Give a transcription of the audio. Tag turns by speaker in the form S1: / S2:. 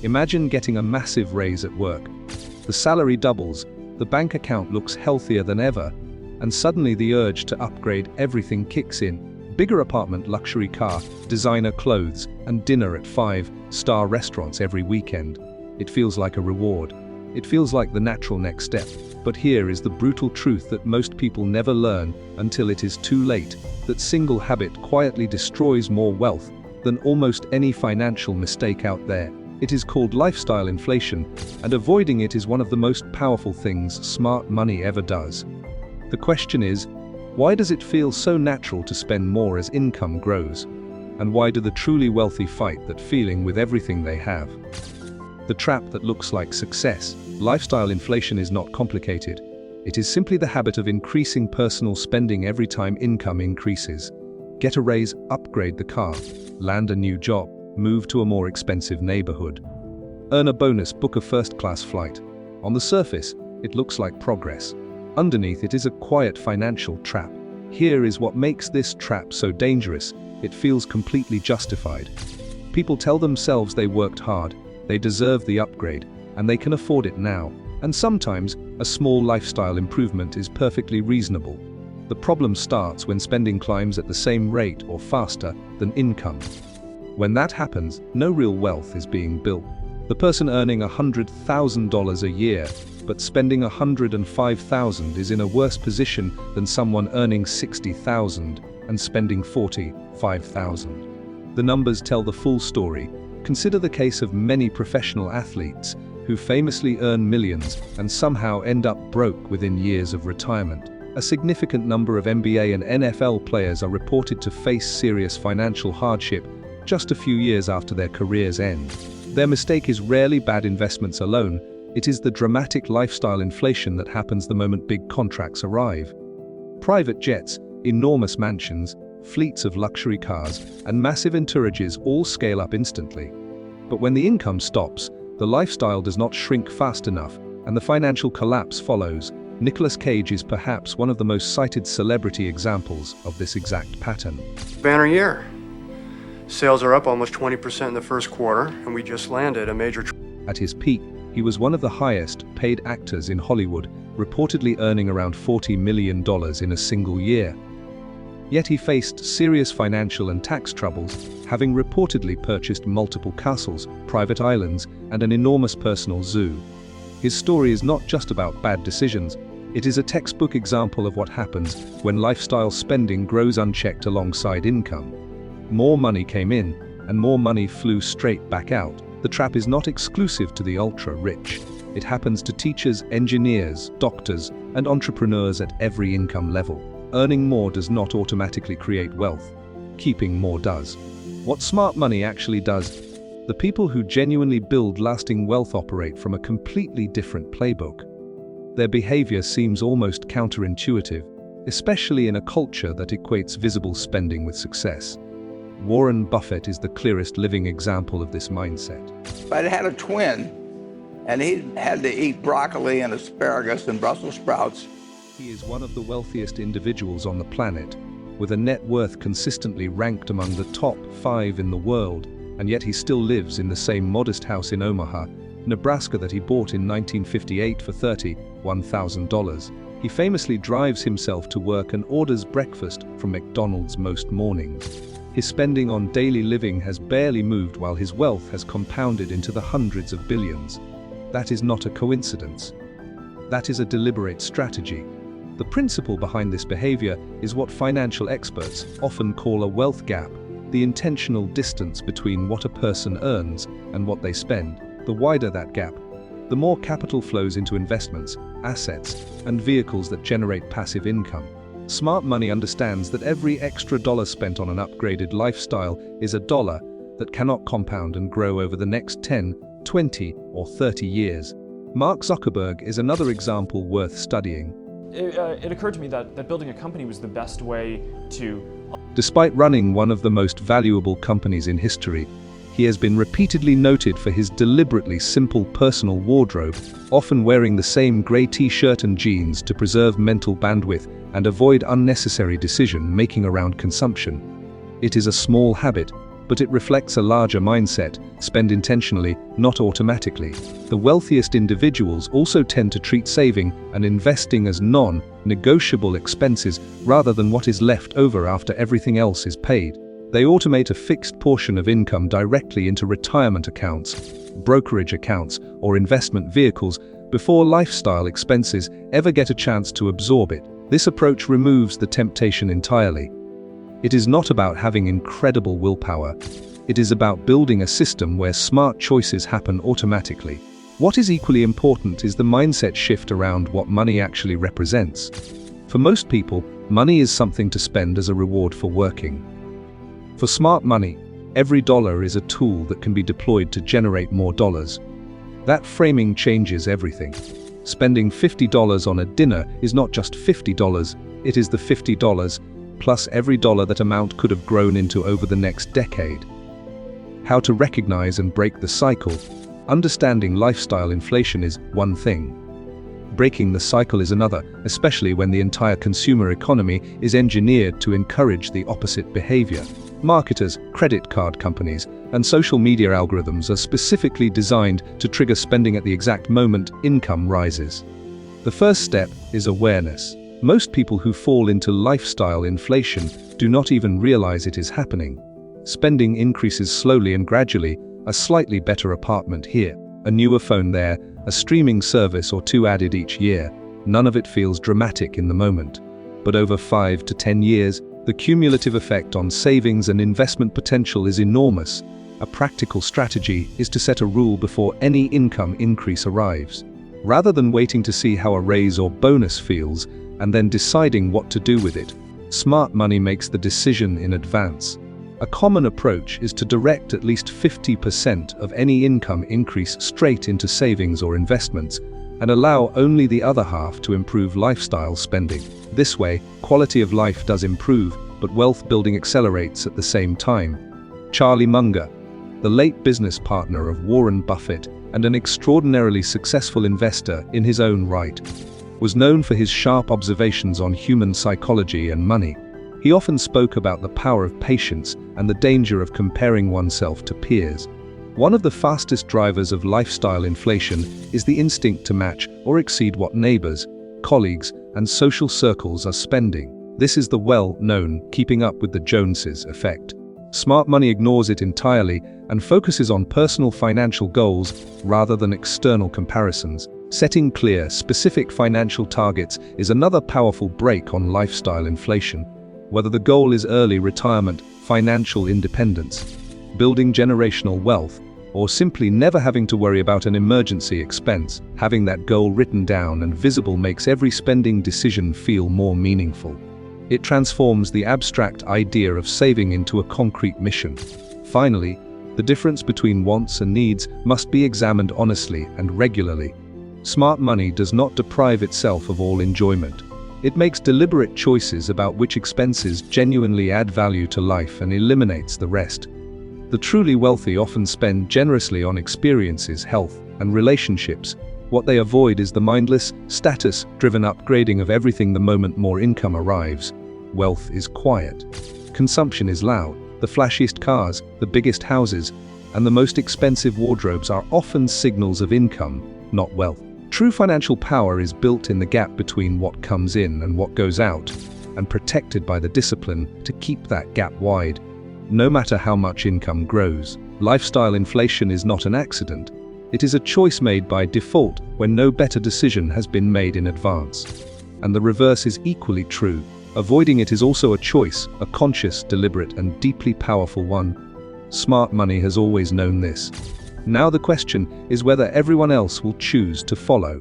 S1: Imagine getting a massive raise at work. The salary doubles, the bank account looks healthier than ever, and suddenly the urge to upgrade everything kicks in. Bigger apartment, luxury car, designer clothes, and dinner at 5-star restaurants every weekend. It feels like a reward. It feels like the natural next step. But here is the brutal truth that most people never learn until it is too late, that single habit quietly destroys more wealth than almost any financial mistake out there. It is called lifestyle inflation, and avoiding it is one of the most powerful things smart money ever does. The question is, why does it feel so natural to spend more as income grows? And why do the truly wealthy fight that feeling with everything they have? The trap that looks like success. Lifestyle inflation is not complicated. It is simply the habit of increasing personal spending every time income increases. Get a raise, upgrade the car, land a new job, move to a more expensive neighborhood. Earn a bonus, book a first-class flight. On the surface, it looks like progress. Underneath it is a quiet financial trap. Here is what makes this trap so dangerous. It feels completely justified. People tell themselves they worked hard, they deserve the upgrade, and they can afford it now. And sometimes, a small lifestyle improvement is perfectly reasonable. The problem starts when spending climbs at the same rate or faster than income. When that happens, no real wealth is being built. The person earning $100,000 a year but spending $105,000 is in a worse position than someone earning $60,000 and spending $45,000. The numbers tell the full story. Consider the case of many professional athletes who famously earn millions and somehow end up broke within years of retirement. A significant number of NBA and NFL players are reported to face serious financial hardship just a few years after their careers end. Their mistake is rarely bad investments alone. It is the dramatic lifestyle inflation that happens the moment big contracts arrive. Private jets, enormous mansions, fleets of luxury cars, and massive entourages all scale up instantly. But when the income stops, the lifestyle does not shrink fast enough, and the financial collapse follows. Nicolas Cage is perhaps one of the most cited celebrity examples of this exact pattern.
S2: Banner year. Sales are up almost 20% in the first quarter, and we just landed a major...
S1: At his peak, he was one of the highest paid actors in Hollywood, reportedly earning around $40 million in a single year. Yet he faced serious financial and tax troubles, having reportedly purchased multiple castles, private islands, and an enormous personal zoo. His story is not just about bad decisions, it is a textbook example of what happens when lifestyle spending grows unchecked alongside income. More money came in, and more money flew straight back out. The trap is not exclusive to the ultra-rich. It happens to teachers, engineers, doctors, and entrepreneurs at every income level. Earning more does not automatically create wealth. Keeping more does. What smart money actually does, the people who genuinely build lasting wealth operate from a completely different playbook. Their behavior seems almost counterintuitive, especially in a culture that equates visible spending with success. Warren Buffett is the clearest living example of this mindset.
S3: I had a twin, and he had to eat broccoli and asparagus and Brussels sprouts.
S1: He is one of the wealthiest individuals on the planet, with a net worth consistently ranked among the top 5 in the world, and yet he still lives in the same modest house in Omaha, Nebraska that he bought in 1958 for $31,000. He famously drives himself to work and orders breakfast from McDonald's most mornings. His spending on daily living has barely moved while his wealth has compounded into the hundreds of billions. That is not a coincidence. That is a deliberate strategy. The principle behind this behavior is what financial experts often call a wealth gap, the intentional distance between what a person earns and what they spend. The wider that gap, the more capital flows into investments, assets, and vehicles that generate passive income. Smart money understands that every extra dollar spent on an upgraded lifestyle is a dollar that cannot compound and grow over the next 10, 20, or 30 years. Mark Zuckerberg is another example worth studying.
S4: It occurred to me that building a company was the best way to...
S1: Despite running one of the most valuable companies in history, he has been repeatedly noted for his deliberately simple personal wardrobe, often wearing the same grey t-shirt and jeans to preserve mental bandwidth and avoid unnecessary decision-making around consumption. It is a small habit, but it reflects a larger mindset: spend intentionally, not automatically. The wealthiest individuals also tend to treat saving and investing as non-negotiable expenses rather than what is left over after everything else is paid. They automate a fixed portion of income directly into retirement accounts, brokerage accounts, or investment vehicles before lifestyle expenses ever get a chance to absorb it. This approach removes the temptation entirely. It is not about having incredible willpower. It is about building a system where smart choices happen automatically. What is equally important is the mindset shift around what money actually represents. For most people, money is something to spend as a reward for working. For smart money, every dollar is a tool that can be deployed to generate more dollars. That framing changes everything. Spending $50 on a dinner is not just $50, it is the $50 plus every dollar that amount could have grown into over the next decade. How to recognize and break the cycle. Understanding lifestyle inflation is one thing. Breaking the cycle is another, especially when the entire consumer economy is engineered to encourage the opposite behavior. Marketers, credit card companies, and social media algorithms are specifically designed to trigger spending at the exact moment income rises. The first step is awareness. Most people who fall into lifestyle inflation do not even realize it is happening. Spending increases slowly and gradually: a slightly better apartment here, a newer phone there, a streaming service or two added each year. None of it feels dramatic in the moment. But over 5 to 10 years, the cumulative effect on savings and investment potential is enormous. A practical strategy is to set a rule before any income increase arrives. Rather than waiting to see how a raise or bonus feels and then deciding what to do with it, smart money makes the decision in advance. A common approach is to direct at least 50% of any income increase straight into savings or investments, and allow only the other half to improve lifestyle spending. This way, quality of life does improve, but wealth building accelerates at the same time. Charlie Munger, the late business partner of Warren Buffett and an extraordinarily successful investor in his own right, was known for his sharp observations on human psychology and money. He often spoke about the power of patience and the danger of comparing oneself to peers. One of the fastest drivers of lifestyle inflation is the instinct to match or exceed what neighbors, colleagues, and social circles are spending. This is the well-known keeping up with the Joneses effect. Smart money ignores it entirely and focuses on personal financial goals rather than external comparisons. Setting clear, specific financial targets is another powerful brake on lifestyle inflation. Whether the goal is early retirement, financial independence, building generational wealth, or simply never having to worry about an emergency expense, having that goal written down and visible makes every spending decision feel more meaningful. It transforms the abstract idea of saving into a concrete mission. Finally, the difference between wants and needs must be examined honestly and regularly. Smart money does not deprive itself of all enjoyment. It makes deliberate choices about which expenses genuinely add value to life and eliminates the rest. The truly wealthy often spend generously on experiences, health, and relationships. What they avoid is the mindless, status-driven upgrading of everything the moment more income arrives. Wealth is quiet. Consumption is loud. The flashiest cars, the biggest houses, and the most expensive wardrobes are often signals of income, not wealth. True financial power is built in the gap between what comes in and what goes out, and protected by the discipline to keep that gap wide, no matter how much income grows. Lifestyle inflation is not an accident. It is a choice made by default when no better decision has been made in advance. And the reverse is equally true. Avoiding it is also a choice, a conscious, deliberate, and deeply powerful one. Smart money has always known this. Now the question is whether everyone else will choose to follow.